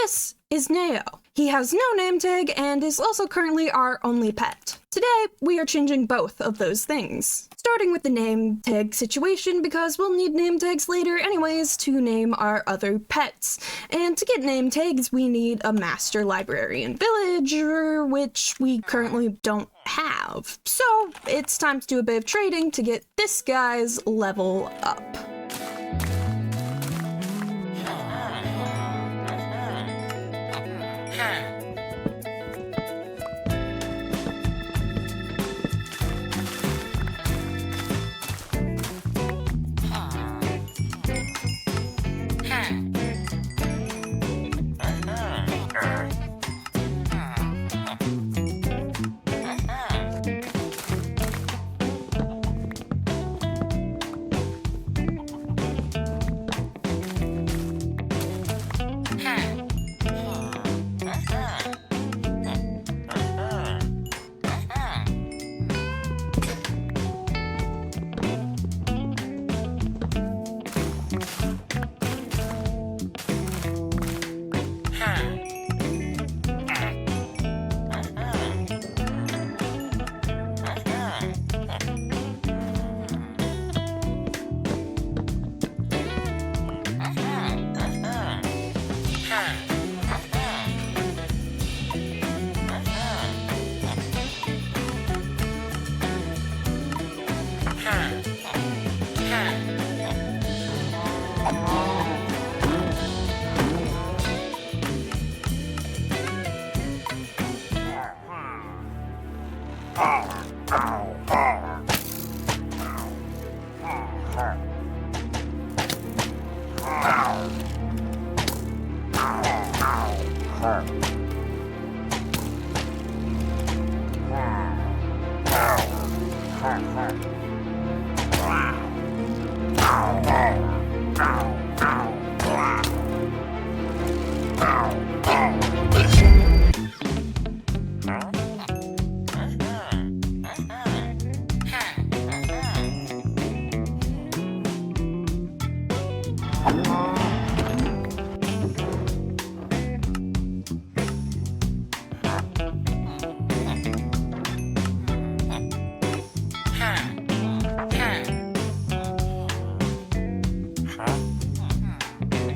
This is Neo. He has no name tag and is also currently our only pet. Today, we are changing both of those things. Starting with the name tag situation because we'll need name tags later anyways to name our other pets. And to get name tags, we need a master librarian villager, which we currently don't have. So it's time to do a bit of trading to get this guy's level up.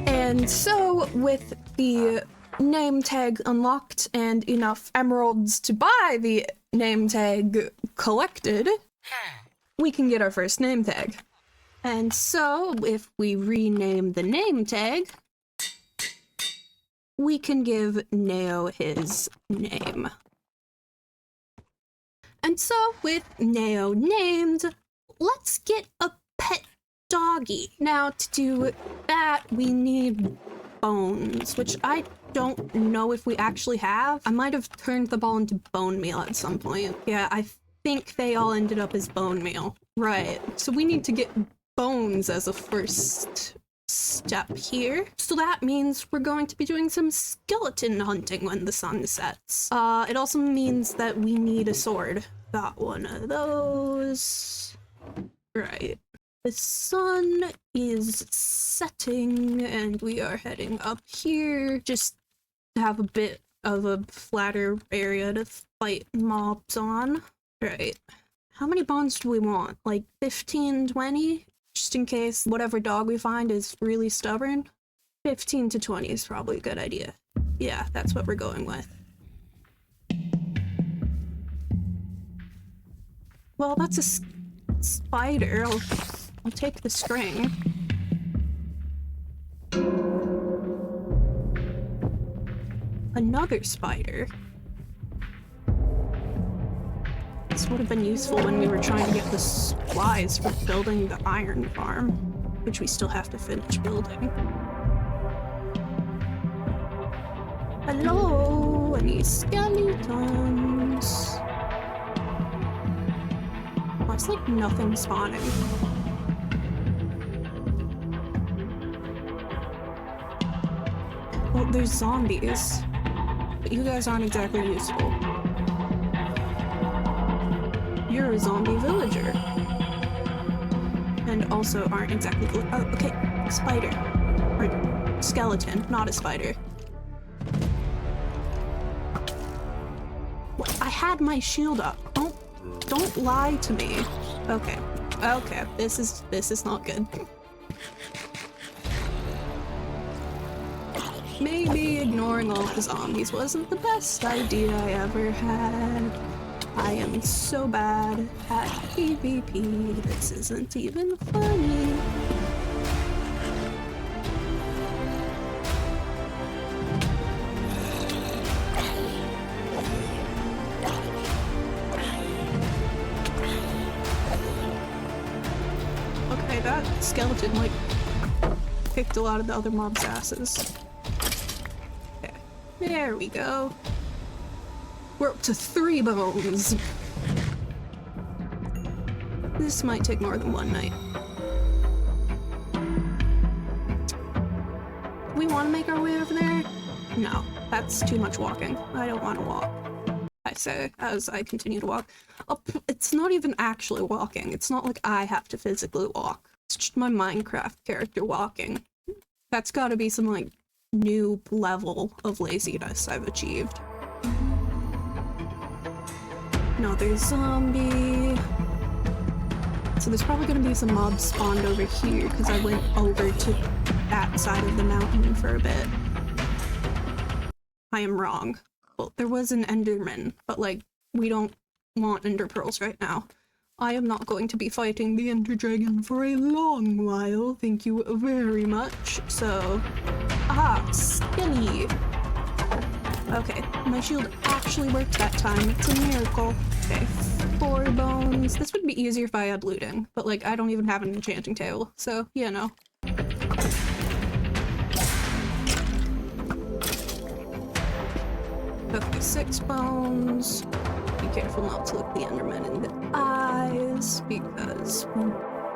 And so, with the name tag unlocked and enough emeralds to buy the name tag collected, we can get our first name tag. And so, if we rename the name tag, we can give Neo his name. And so, with Neo named, let's get a pet doggy. Now, to do that, we need bones, which I don't know if we actually have. I might have turned the ball into bone meal at some point. Yeah, I think they all ended up as bone meal. Right, so we need to get bones as a first step here. So that means we're going to be doing some skeleton hunting when the sun sets. It also means that we need a sword. Got one of those. Right. The sun is setting and we are heading up here just to have a bit of a flatter area to fight mobs on. Right. How many bones do we want? Like 15, 20? Just in case whatever dog we find is really stubborn. 15 to 20 is probably a good idea. Yeah, that's what we're going with. Well, that's a spider. I'll take the string. Another spider. This would have been useful when we were trying to get the supplies for building the iron farm, which we still have to finish building. Hello, any skeletons? Oh, it's like nothing spawning. Well, there's zombies, but you guys aren't exactly useful. You're a zombie villager. And also aren't exactly... Oh, okay. Spider. Or skeleton, not a spider. had my shield up. Don't lie to me. Okay. Okay. This is not good. Maybe ignoring all the zombies wasn't the best idea I ever had. I am so bad at PvP. This isn't even funny. Okay, that skeleton, like, kicked a lot of the other mobs' asses. Okay, there we go. We're up to 3 bones. This might take more than one night. Do we want to make our way over there? No, that's too much walking. I don't want to walk. I say as I continue to walk. Oh, it's not even actually walking. It's not like I have to physically walk. It's just my Minecraft character walking. That's gotta be some, like, new level of laziness I've achieved. Another zombie. So there's probably gonna be some mobs spawned over here because I went over to that side of the mountain for a bit. I am wrong. Well, there was an Enderman, but, like, we don't want Ender Pearls right now. I am not going to be fighting the Ender Dragon for a long while, thank you very much. So, skinny. Okay, my shield actually worked that time. It's a miracle. Okay, 4 bones. This would be easier if I had looting, but, like, I don't even have an enchanting table, so, you know. Okay, 6 bones. Be careful not to look the Enderman in the eyes, because we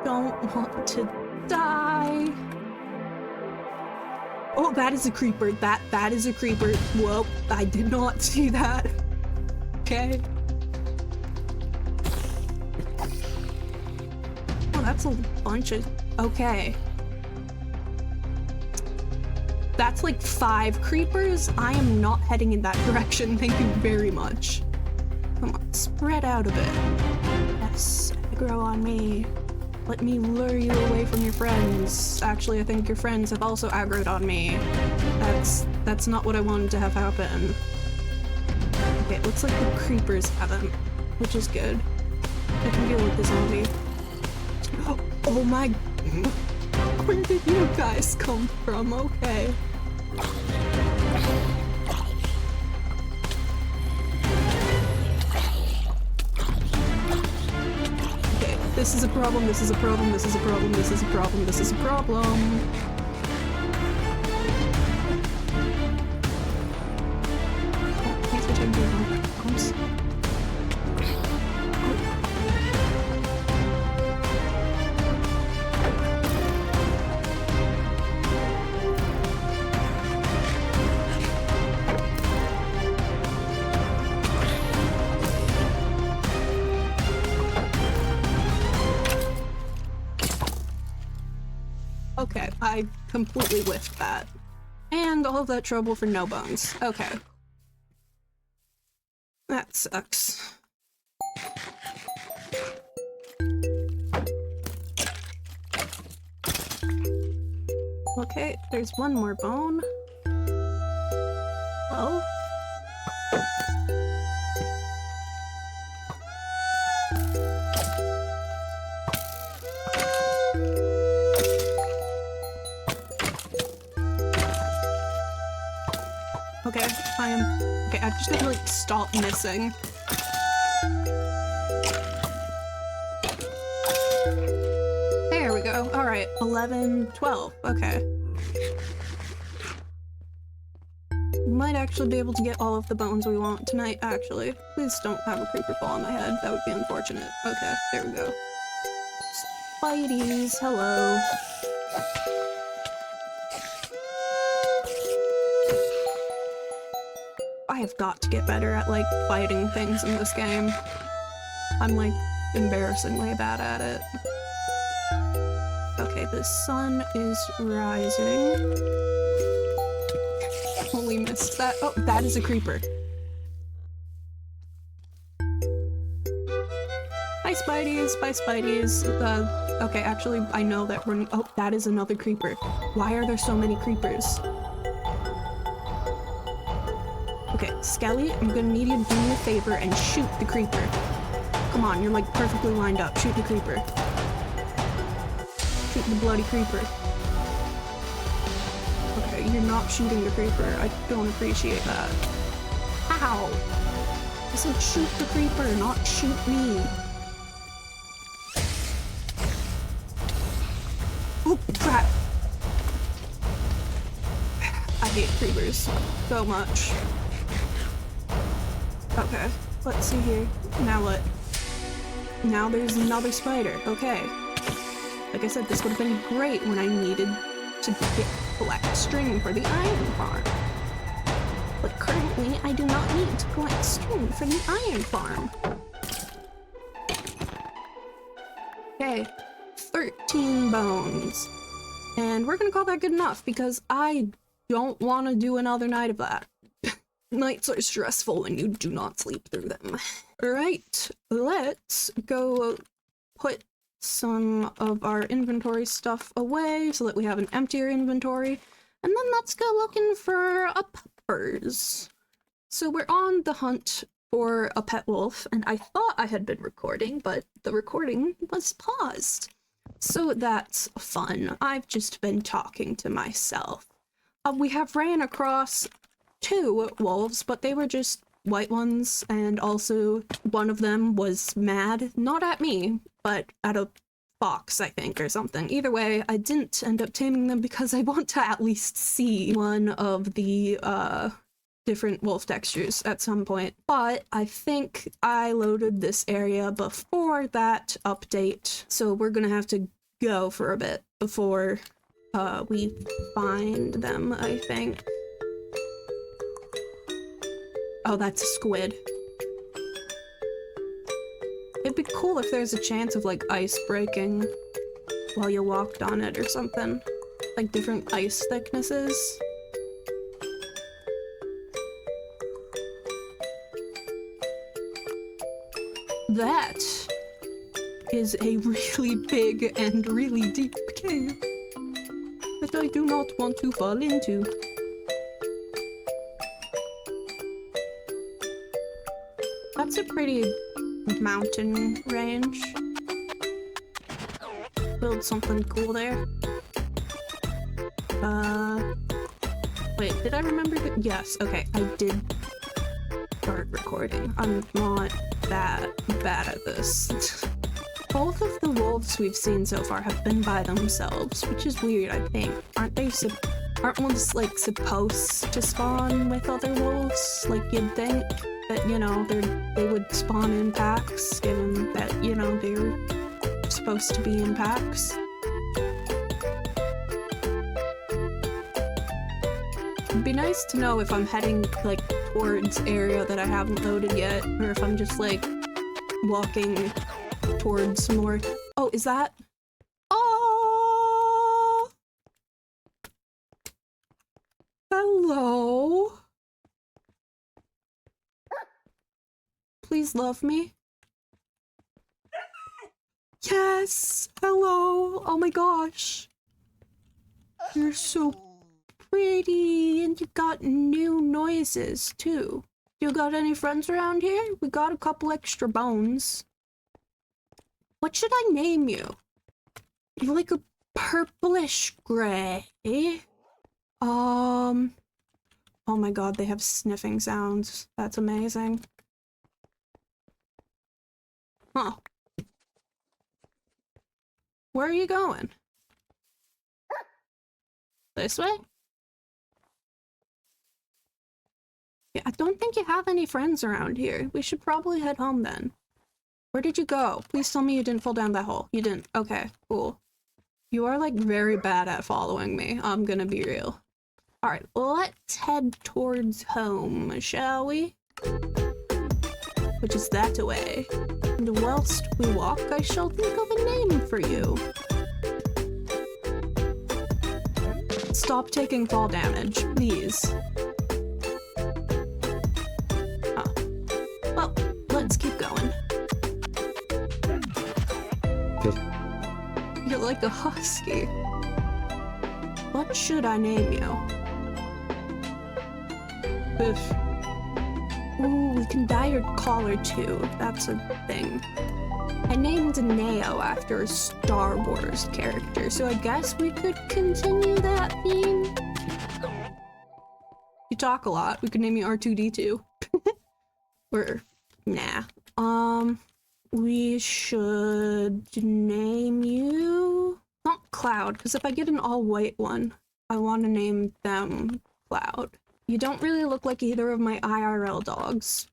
don't want to die. Oh, that is a creeper. That is a creeper. Whoa, I did not see that. Okay. Oh, that's a bunch of... Okay. That's like 5 creepers. I am not heading in that direction. Thank you very much. Come on, spread out a bit. Yes, aggro on me. Let me lure you away from your friends. Actually, I think your friends have also aggroed on me. That's not what I wanted to have happen. Okay, it looks like the creepers haven't, which is good. I can deal with the zombie. Oh my... Where did you guys come from? Okay. Okay, this is a problem, this is a problem, this is a problem, this is a problem, this is a problem. Thanks for taking my problems. Okay, I completely whiffed that. And all of that trouble for no bones. Okay. That sucks. Okay, there's one more bone. Well. Okay, okay, I just gotta, like, stop missing. There we go. Alright, 11, 12. Okay. We might actually be able to get all of the bones we want tonight, actually. Please don't have a creeper fall on my head. That would be unfortunate. Okay, there we go. Spideys, hello. I have got to get better at, like, fighting things in this game. I'm, like, embarrassingly bad at it. Okay, the sun is rising. Holy missed that. Oh, that is a creeper. Spideys, bye Spideys. Okay, actually, I know that we're- oh, that is another creeper. Why are there so many creepers? Okay, Skelly, I'm gonna need you to do me a favor and shoot the creeper. Come on, you're like perfectly lined up. Shoot the creeper. Shoot the bloody creeper. Okay, you're not shooting the creeper. I don't appreciate that. Ow! I said shoot the creeper, not shoot me. Oh, crap! I hate creepers so much. Okay, let's see here. Now what? Now there's another spider. Okay. Like I said, this would have been great when I needed to collect string for the iron farm. But currently, I do not need to collect string for the iron farm. Okay, 13 bones. And we're gonna call that good enough because I don't want to do another night of that. Nights are stressful when you do not sleep through them. Alright, let's go put some of our inventory stuff away so that we have an emptier inventory. And then let's go looking for a puppers. So we're on the hunt for a pet wolf, and I thought I had been recording, but the recording was paused. So that's fun. I've just been talking to myself. We have ran across 2 wolves, but they were just white ones, and also one of them was mad, not at me, but at a fox, I think, or something. Either way, I didn't end up taming them because I want to at least see one of the different wolf textures at some point. But I think I loaded this area before that update, so we're gonna have to go for a bit before we find them, I think. Oh, that's a squid. It'd be cool if there's a chance of, like, ice breaking while you walked on it or something. Like, different ice thicknesses. That is a really big and really deep cave that I do not want to fall into. That's a pretty mountain range. Build something cool there. Wait, did I remember that? Yes, okay, I did start recording. I'm not that bad at this. Both of the wolves we've seen so far have been by themselves, which is weird, I think. Aren't wolves, like, supposed to spawn with other wolves? Like, you'd think that, you know, they would spawn in packs, given that, you know, they're supposed to be in packs. It'd be nice to know if I'm heading, like, towards area that I haven't loaded yet, or if I'm just, like, walking towards more. Oh, is that? Oh! Hello? Please love me. Yes! Hello! Oh my gosh! You're so pretty, and you got new noises, too. You got any friends around here? We got a couple extra bones. What should I name you? You're like a purplish gray. Oh my god, they have sniffing sounds. That's amazing. Huh. Where are you going? This way? Yeah, I don't think you have any friends around here. We should probably head home then. Where did you go? Please tell me you didn't fall down that hole. You didn't. Okay, cool. You are, like, very bad at following me. I'm gonna be real. Alright, let's head towards home, shall we? Which is that way. And whilst we walk, I shall think of a name for you. Stop taking fall damage, please. Well, let's keep going. like a husky. What should I name you? Oof. Ooh, we can dye your collar too. That's a thing. I named Neo after a Star Wars character, so I guess we could continue that theme. You talk a lot. We could name you R2-D2. Or, nah. We should name you... not Cloud, because if I get an all-white one, I want to name them Cloud. You don't really look like either of my IRL dogs,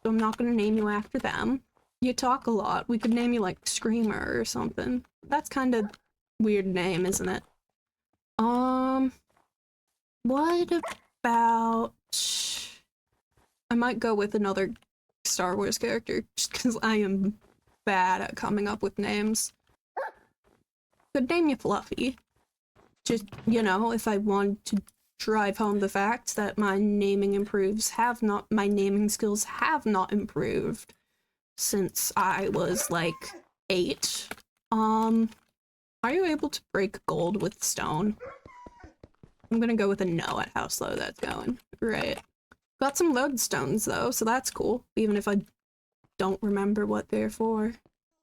so I'm not going to name you after them. You talk a lot. We could name you, like, Screamer or something. That's kind of weird name, isn't it? What about... I might go with another Star Wars character, just because I am bad at coming up with names. Could name you Fluffy. Just, you know, if I want to drive home the fact that my naming skills have not improved since I was, like, 8. Are you able to break gold with stone? I'm gonna go with a no at how slow that's going. Right. Got some lodestones, though, so that's cool, even if I don't remember what they're for.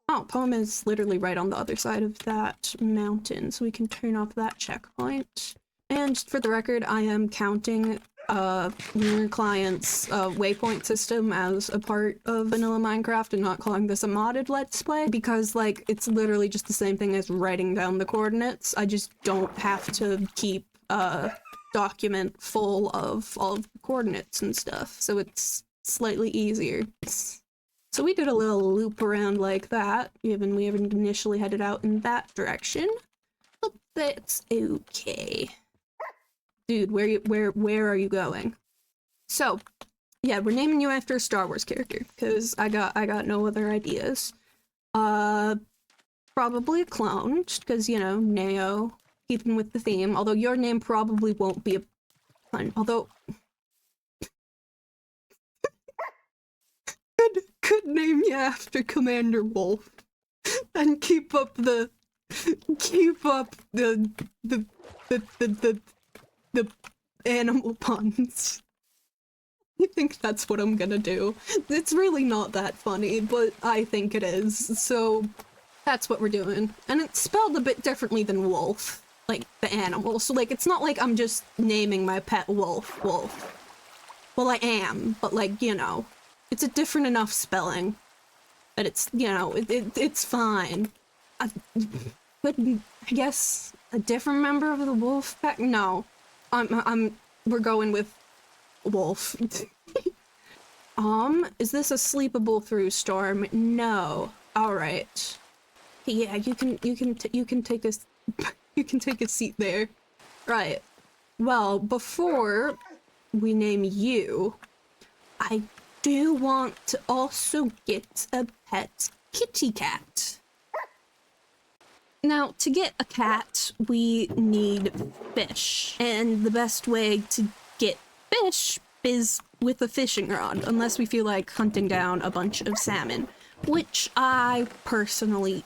Oh, poem is literally right on the other side of that mountain, so we can turn off that checkpoint. And for the record, I am counting Lunar Client's waypoint system as a part of vanilla Minecraft and not calling this a modded Let's Play, because, like, it's literally just the same thing as writing down the coordinates. I just don't have to keep a document full of all of the coordinates and stuff, so it's slightly easier. So we did a little loop around like that, given we haven't initially headed out in that direction, but that's okay. Dude, where are you going? So, yeah, we're naming you after a Star Wars character, because I got no other ideas. Probably a clone, just because, you know, Neo, keeping with the theme, although your name probably won't be a pun, although... could name you after Commander Wolf, and keep up the animal puns. I think that's what I'm gonna do. It's really not that funny, but I think it is, so that's what we're doing. And it's spelled a bit differently than wolf, like the animal, so like it's not like I'm just naming my pet Wolf. Well, I am, but like, you know, it's a different enough spelling that it's, you know, it's fine. But I guess a different member of the wolf pack? No. We're going with wolf. Is this a sleepable through storm? No. Alright. Yeah, you can take a, you can take a seat there. Right. Well, before we name you, I do want to also get a pet kitty cat. Now, to get a cat, we need fish, and the best way to get fish is with a fishing rod, unless we feel like hunting down a bunch of salmon, which I personally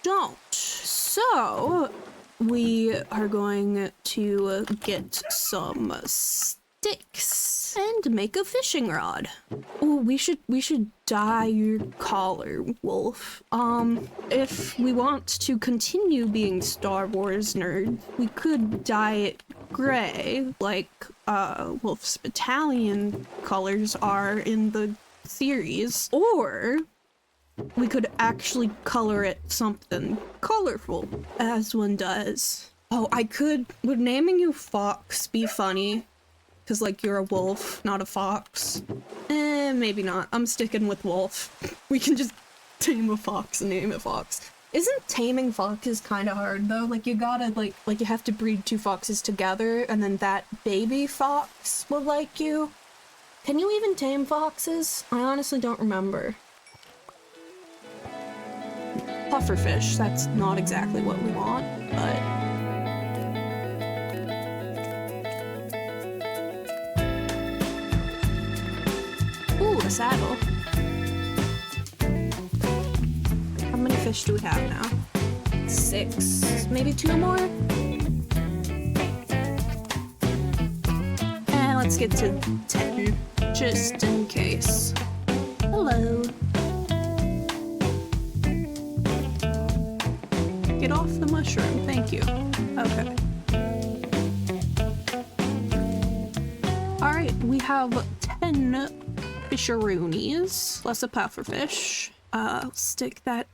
don't. So, we are going to get some sticks and make a fishing rod. Oh, we should dye your collar, Wolf. If we want to continue being Star Wars nerds, we could dye it gray, like Wolf's battalion colors are in the series, or we could actually color it something colorful, as one does. Oh, would naming you Fox be funny? Because, like, you're a wolf, not a fox. Maybe not. I'm sticking with wolf. We can just tame a fox and name it Fox. Isn't taming foxes kind of hard, though? Like, you gotta, like, you have to breed 2 foxes together, and then that baby fox will like you. Can you even tame foxes? I honestly don't remember. Pufferfish, that's not exactly what we want, but... Ooh, a saddle. How many fish do we have now? 6, maybe 2 more. And let's get to 10, just in case. Hello. Get off the mushroom, thank you. Okay. Alright, we have 10 fisheroonies, plus a pufferfish. Stick that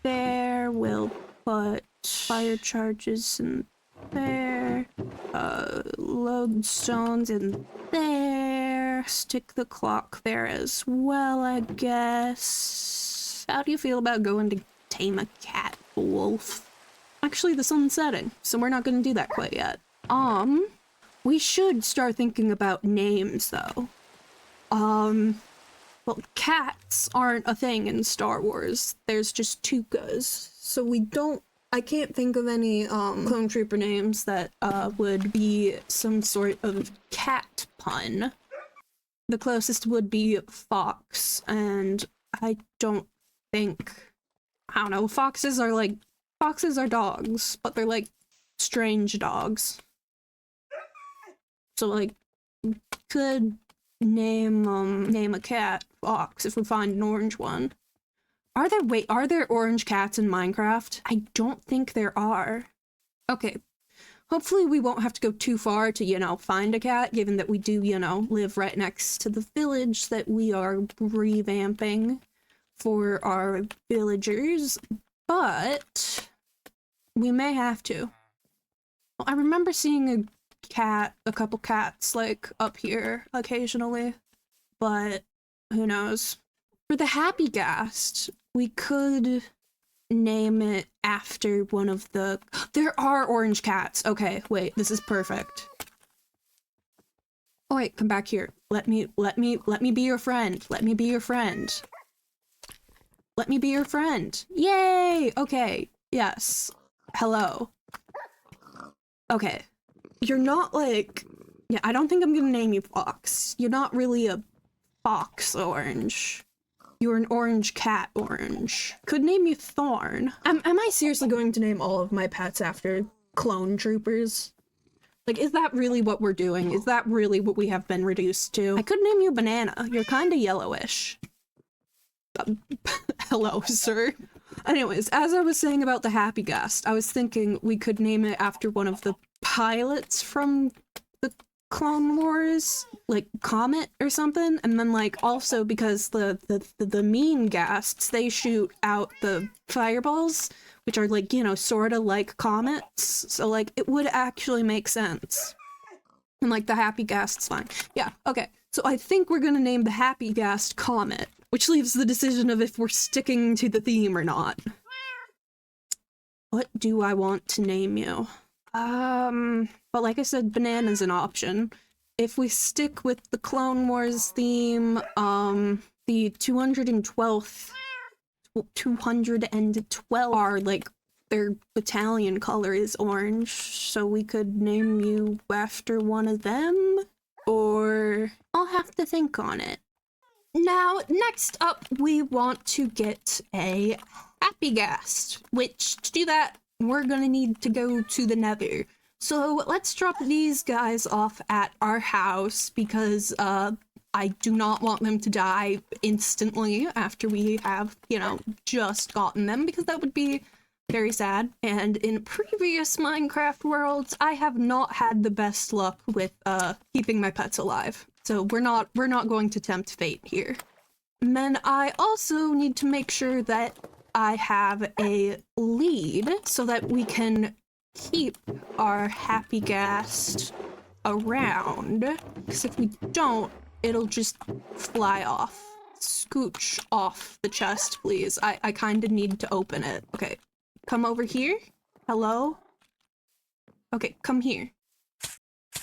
there. We'll put fire charges in there. Lodestones in there. Stick the clock there as well, I guess. How do you feel about going to tame a cat, wolf? Actually, the sun's setting, so we're not gonna do that quite yet. We should start thinking about names, though. Well, cats aren't a thing in Star Wars. There's just Tukas. So I can't think of any, clone trooper names that, would be some sort of cat pun. The closest would be Fox, and I don't know, foxes are dogs, but they're, like, strange dogs. So, like, could name a cat Fox if we find an orange one. Are there orange cats in Minecraft? I don't think there are. Okay. Hopefully we won't have to go too far to, find a cat, given that we do, live right next to the village that we are revamping for our villagers, but we may have to. Well, I remember seeing a couple cats, like, up here occasionally, but who knows. For the happy ghast, we could name it after one of the— there are orange cats. Okay, wait, this is perfect. Oh wait, come back here. Let me be your friend. Let me be your friend. Let me be your friend. Yay! Okay, yes. Hello. Okay. You're not like— yeah, I don't think I'm gonna name you Fox. You're not really a fox orange. You're an orange cat orange. Could name you Thorn. Am I seriously going to name all of my pets after clone troopers? Like, is that really what we're doing? Is that really what we have been reduced to? I could name you Banana. You're kinda yellowish. Hello, sir. Anyways, as I was saying about the happy ghast, I was thinking we could name it after one of the pilots from the Clone Wars, like Comet or something, and then like also because the mean ghasts, they shoot out the fireballs, which are like, sort of like comets, so like it would actually make sense. And like the happy ghast's fine. Yeah, okay. So I think we're gonna name the happy ghast Comet, which leaves the decision of if we're sticking to the theme or not. What do I want to name you? But like I said, Banana's an option. If we stick with the Clone Wars theme, the 212 are like, their battalion color is orange, so we could name you after one of them, or I'll have to think on it. Now, next up, we want to get a happy ghast, which to do that, we're gonna need to go to the Nether. So let's drop these guys off at our house because I do not want them to die instantly after we have, just gotten them, because that would be very sad. And in previous Minecraft worlds, I have not had the best luck with keeping my pets alive. So we're not going to tempt fate here. And then I also need to make sure that I have a lead so that we can keep our happy ghast around, because if we don't, it'll just fly off. Scooch off the chest, please. I kind of need to open it. Okay, come over here. Hello? Okay, come here.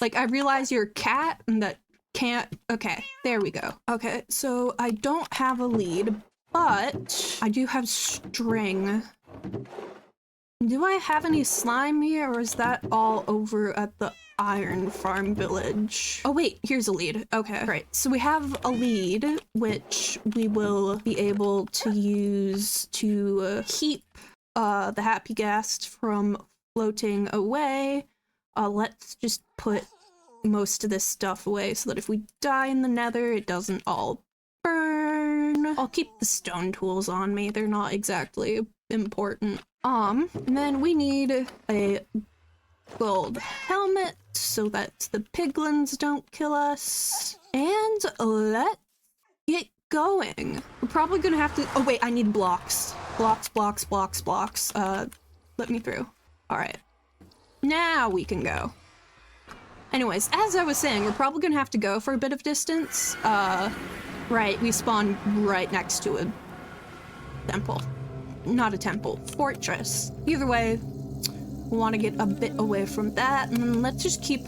Like, I realize you're a cat and that can't— okay, there we go. Okay, so I don't have a lead, but I do have string. Do I have any slime here, or is that all over at the Iron Farm village? Oh wait, here's a lead. Okay, right. So we have a lead, which we will be able to use to keep the happy ghast from floating away, let's just put most of this stuff away so that if we die in the nether, it doesn't all burn. I'll keep the stone tools on me. They're not exactly important. And then we need a gold helmet so that the piglins don't kill us. And let's get going. We're probably gonna have to— oh wait, I need blocks. Blocks. Let me through. Alright. Now we can go. Anyways, as I was saying, we're probably gonna have to go for a bit of distance. Right, we spawned right next to a temple. Not a temple, fortress. Either way, we want to get a bit away from that, and let's just keep—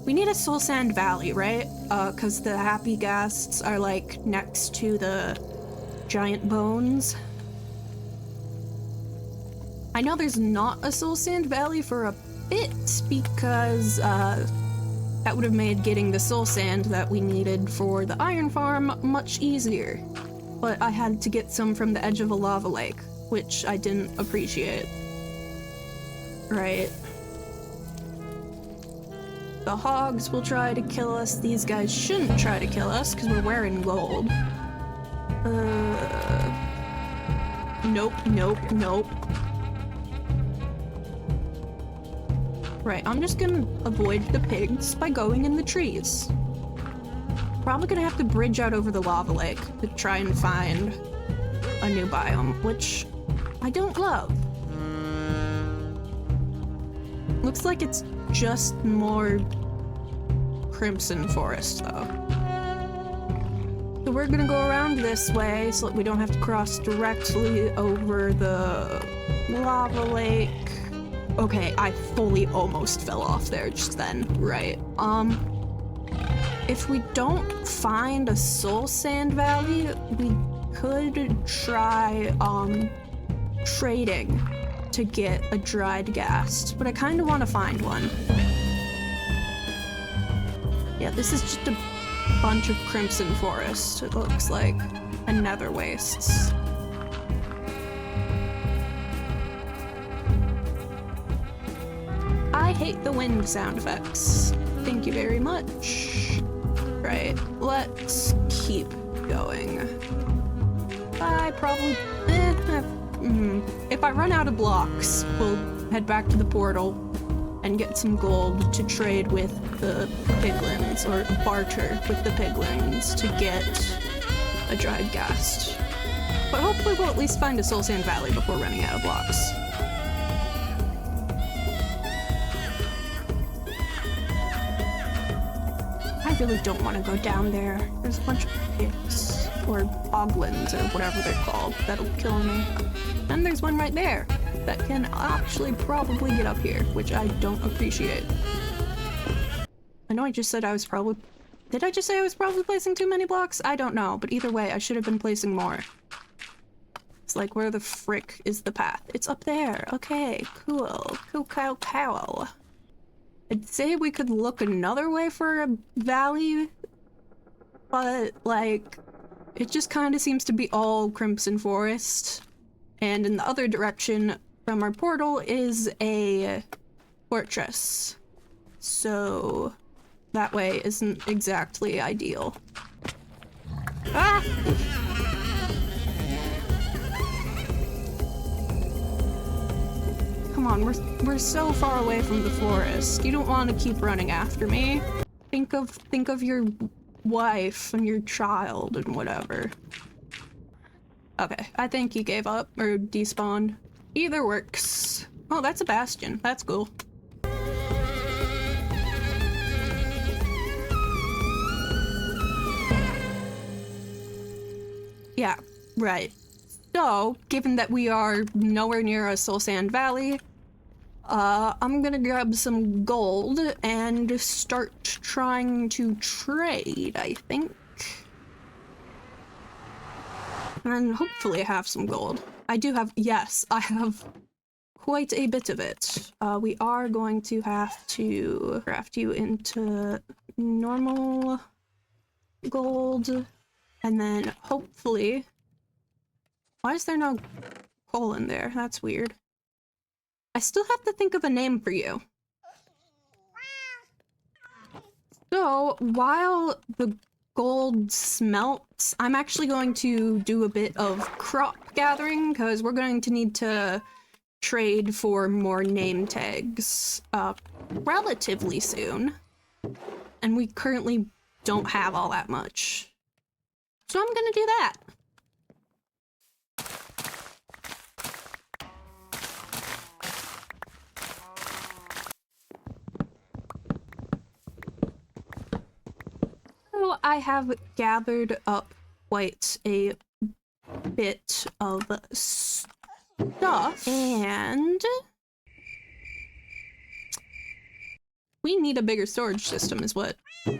we need a soul sand valley, right? Because the happy ghasts are like next to the giant bones. I know there's not a soul sand valley for a bit because that would have made getting the soul sand that we needed for the iron farm much easier. But I had to get some from the edge of a lava lake, which I didn't appreciate. Right. The hogs will try to kill us. These guys shouldn't try to kill us because we're wearing gold. Nope. Right, I'm just gonna avoid the pigs by going in the trees. Probably gonna have to bridge out over the lava lake to try and find a new biome, which I don't love. Looks like it's just more crimson forest, though. So we're gonna go around this way so that we don't have to cross directly over the lava lake. Okay, I fully almost fell off there just then. Right. If we don't find a soul sand valley, we could try, trading to get a dried ghast, but I kind of want to find one. Yeah, this is just a bunch of crimson forest, it looks like, and nether wastes. I hate the wind sound effects. Thank you very much. Right, let's keep going. I probably— if I run out of blocks, we'll head back to the portal and get some gold to trade with the piglins, or barter with the piglins to get a dried ghast. But hopefully we'll at least find a soul sand valley before running out of blocks. I really don't want to go down there. There's a bunch of pigs, or boglins, or whatever they're called, that'll kill me. And there's one right there that can actually probably get up here, which I don't appreciate. I know I just said I was probably— did I just say I was probably placing too many blocks? I don't know, but either way, I should have been placing more. It's like, where the frick is the path? It's up there. Okay, cool. Cool. I'd say we could look another way for a valley, but, like, it just kind of seems to be all crimson forest. And in the other direction from our portal is a fortress. So that way isn't exactly ideal. Ah! Come on, we're so far away from the forest. You don't want to keep running after me. Think of your wife and your child and whatever. Okay, I think he gave up, or despawned. Either works. Oh, that's a bastion. That's cool. Yeah, right. So, given that we are nowhere near a soul sand valley, I'm gonna grab some gold and start trying to trade, I think. And hopefully I have some gold. I do have— yes, I have quite a bit of it. We are going to have to craft you into normal gold, and then hopefully— why is there no coal in there? That's weird. I still have to think of a name for you. So, while the gold smelts, I'm actually going to do a bit of crop gathering, because we're going to need to trade for more name tags relatively soon. And we currently don't have all that much. So I'm gonna do that. So I have gathered up quite a bit of stuff, and we need a bigger storage system is what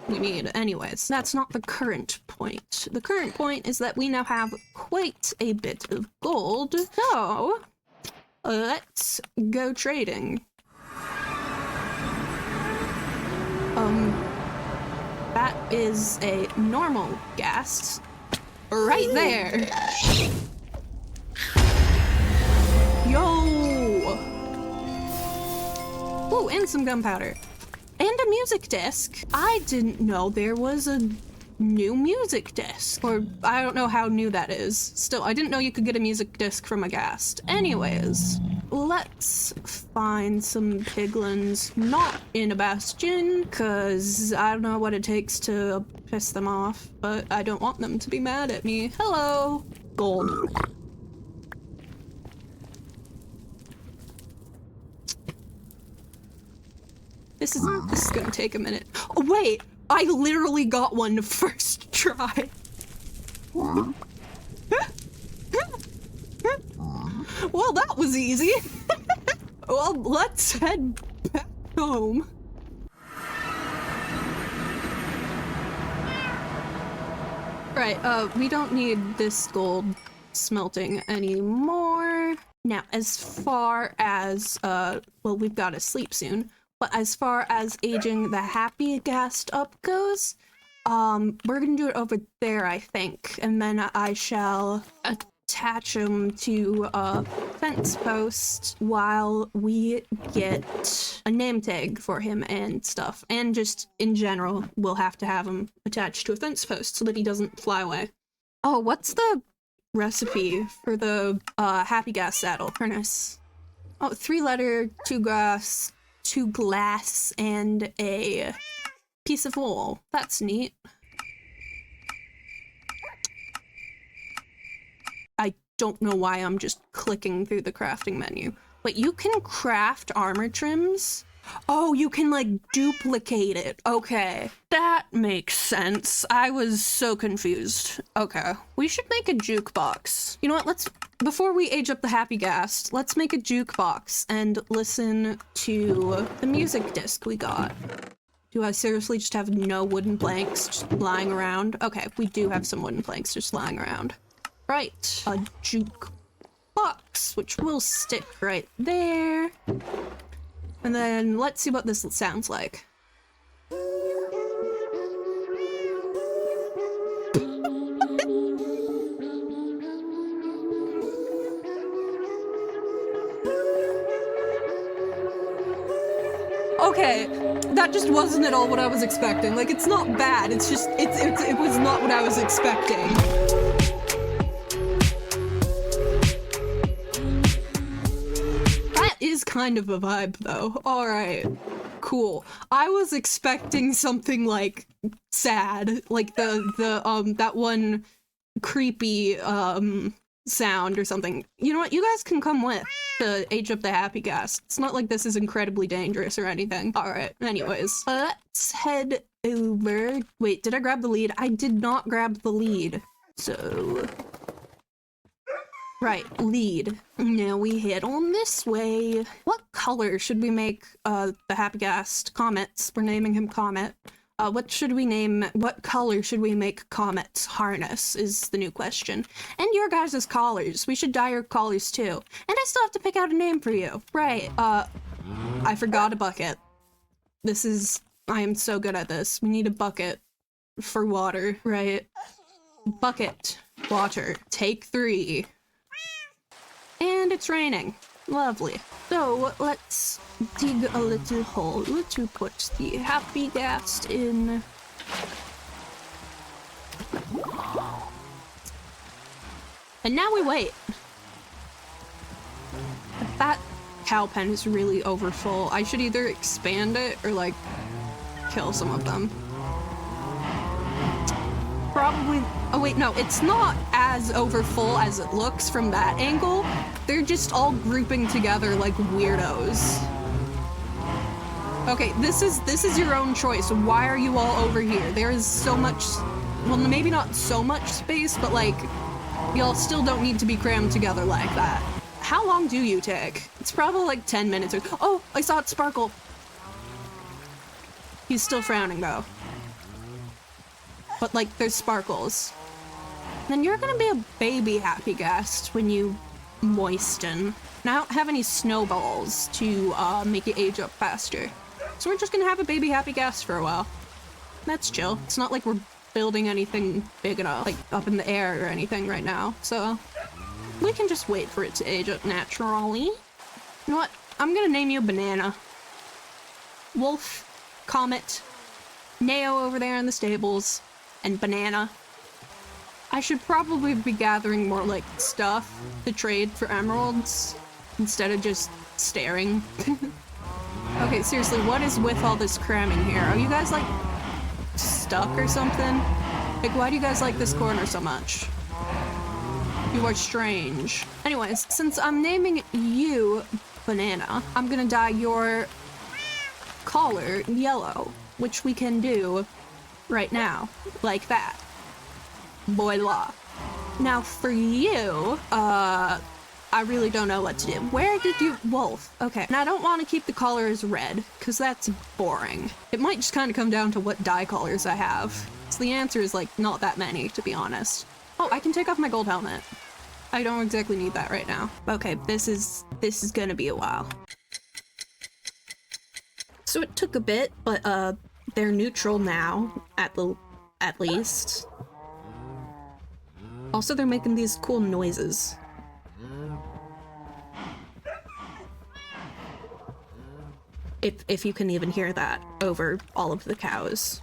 we need. Anyways, that's not the current point. The current point is that we now have quite a bit of gold, so let's go trading. That is a normal ghast right there. Yo! Ooh, and some gunpowder. And a music disc. I didn't know there was a new music disc. Or I don't know how new that is. Still, I didn't know you could get a music disc from a ghast. Anyways, let's find some piglins not in a bastion, because I don't know what it takes to piss them off, but I don't want them to be mad at me. Hello! Gold. This is gonna take a minute. Oh, wait! I literally got one first try. Well, that was easy. Well, let's head back home. Right, we don't need this gold smelting anymore. Now, as far as, well, we've got to sleep soon. But as far as aging the happy ghast up goes, we're gonna do it over there, I think. And then I shall attach him to a fence post while we get a name tag for him and stuff. And just in general, we'll have to have him attached to a fence post so that he doesn't fly away. Oh, what's the recipe for the happy ghast saddle harness? Oh, 3-letter, 2 grass, 2 glass, and a piece of wool. That's neat. I don't know why I'm just clicking through the crafting menu. But you can craft armor trims? Oh, you can, like, duplicate it. Okay. That makes sense. I was so confused. Okay. We should make a jukebox. You know what? Before we age up the happy ghast, let's make a jukebox and listen to the music disc we got. Do I seriously just have no wooden planks just lying around? Okay, we do have some wooden planks just lying around. Right. A jukebox, which will stick right there. And then let's see what this sounds like. Okay, that just wasn't at all what I was expecting. Like, it's not bad, it's just, it was not what I was expecting. That is kind of a vibe, though. Alright, cool. I was expecting something, like, sad. Like, that one creepy, sound or something. You know what? You guys can come with to age up the happy ghast. It's not like this is incredibly dangerous or anything. Alright, anyways. Let's head over. Wait, did I grab the lead? I did not grab the lead. So... right, lead. Now we head on this way. What color should we make the happy ghast? Comets. We're naming him Comet. What color should we make Comet's harness is the new question. And your guys' collars. We should dye your collars too. And I still have to pick out a name for you. Right, I forgot a bucket. I am so good at this. We need a bucket for water, right? Bucket, water, take 3. And it's raining. Lovely. So let's dig a little hole to put the happy ghast in. And now we wait. That cow pen is really overfull. I should either expand it or like kill some of them. Probably. Oh wait, no, it's not as overfull as it looks from that angle. They're just all grouping together like weirdos. Okay, this is your own choice. Why are you all over here? There is so much, well, maybe not so much space, but like, y'all still don't need to be crammed together like that. How long do you take? It's probably like 10 minutes or— oh, I saw it sparkle. He's still frowning though. But like, there's sparkles. Then you're gonna be a baby happy ghast when you moisten. And I don't have any snowballs to make it age up faster. So we're just gonna have a baby happy ghast for a while. That's chill. It's not like we're building anything big enough, like up in the air or anything right now. So we can just wait for it to age up naturally. You know what? I'm gonna name you Banana. Wolf, Comet, Neo over there in the stables, and Banana. I should probably be gathering more like stuff to trade for emeralds instead of just staring. Okay, seriously, what is with all this cramming here? Are you guys like stuck or something? Like, why do you guys like this corner so much? You are strange. Anyways, since I'm naming you Banana, I'm gonna dye your collar yellow, which we can do right now, like that. Voila. Now for you, I really don't know what to do. Where did you— wolf? Okay, and I don't want to keep the collar as red, because that's boring. It might just kind of come down to what dye colors I have. So the answer is like not that many, to be honest. Oh, I can take off my gold helmet. I don't exactly need that right now. Okay, this is gonna be a while. So it took a bit, but they're neutral now, at least. Also, they're making these cool noises. If you can even hear that over all of the cows.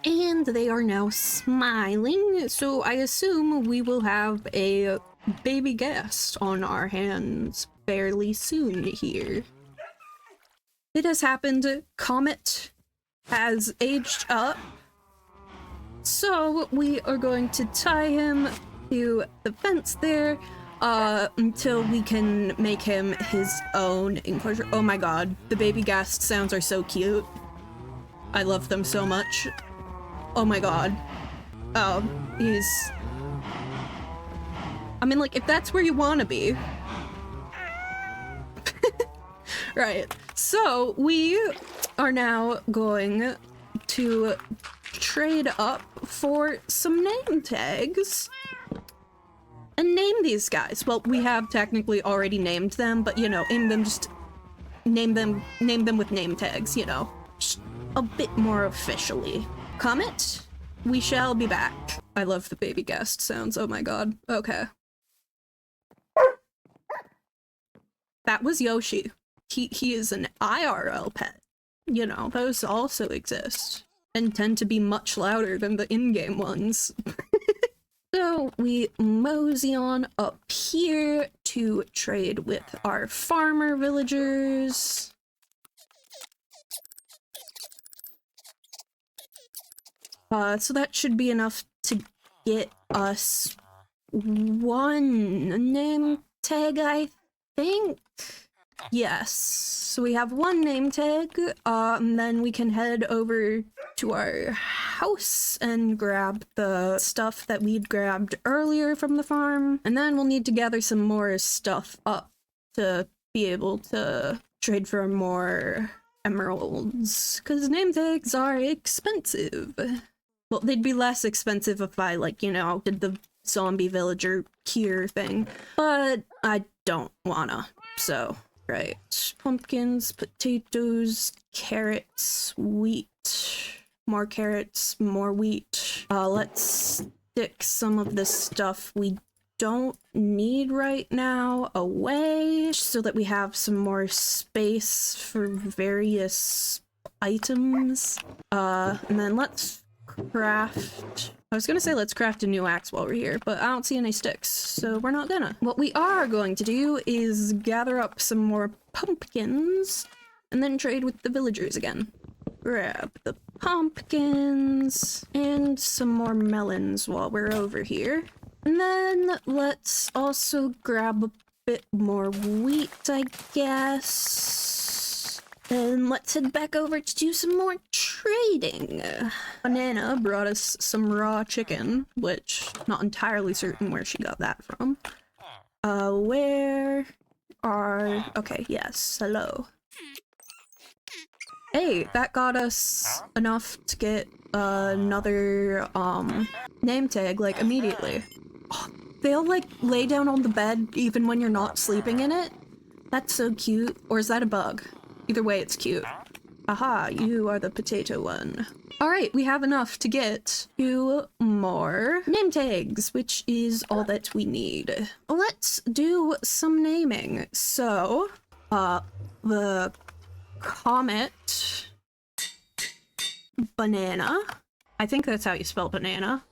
And they are now smiling, so I assume we will have a baby ghast on our hands fairly soon here. It has happened. Comet has aged up. So we are going to tie him to the fence there until we can make him his own enclosure. Oh my god, the baby ghast sounds are so cute. I love them so much. Oh my god. Oh, he's— I mean, like, if that's where you want to be. Right. So we are now going to trade up for some name tags and name these guys. Well, we have technically already named them, but you know, name them with name tags, you know, just a bit more officially. Comet, we shall be back. I love the baby ghast sounds. Oh my god. Okay. That was Yoshi. He is an IRL pet. You know, those also exist and tend to be much louder than the in-game ones. So we mosey on up here to trade with our farmer villagers. So that should be enough to get us one name tag, I think. Yes, so we have one name tag, and then we can head over to our house and grab the stuff that we'd grabbed earlier from the farm, and then we'll need to gather some more stuff up to be able to trade for more emeralds, because name tags are expensive. Well, they'd be less expensive if I, like, you know, did the zombie villager cure thing, but I don't wanna, so... Right. Pumpkins, potatoes, carrots, wheat. More carrots, more wheat. Let's stick some of this stuff we don't need right now away so that we have some more space for various items. And then let's craft... I was gonna say let's craft a new axe while we're here, but I don't see any sticks, so we're not gonna. What we are going to do is gather up some more pumpkins and then trade with the villagers again. Grab the pumpkins and some more melons while we're over here. And then let's also grab a bit more wheat, I guess. And let's head back over to do some more trading. Banana brought us some raw chicken, which not entirely certain where she got that from. Where are... Okay, yes, hello. Hey, that got us enough to get another name tag, like, immediately. Oh, they'll, like, lay down on the bed even when you're not sleeping in it? That's so cute. Or is that a bug? Either way, it's cute. Aha, you are the potato one. Alright, we have enough to get 2 more name tags, which is all that we need. Let's do some naming. So, the Comet Banana. I think that's how you spell banana.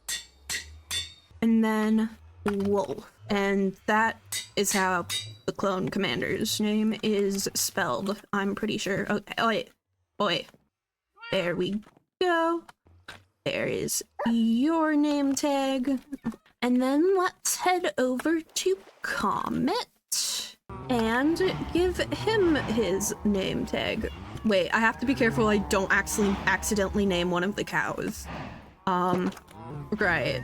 And then Wolf. And that is how the clone commander's name is spelled, I'm pretty sure. Okay, wait. There we go. There is your name tag. And then let's head over to Comet and give him his name tag. Wait, I have to be careful I don't accidentally name one of the cows. Right.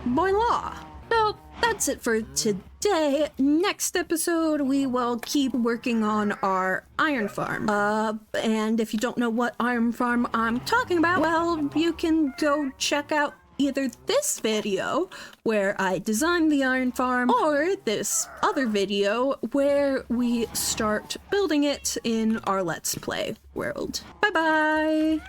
Voila! So, that's it for today. Next episode, we will keep working on our iron farm. And if you don't know what iron farm I'm talking about, well, you can go check out either this video, where I designed the iron farm, or this other video, where we start building it in our Let's Play world. Bye-bye!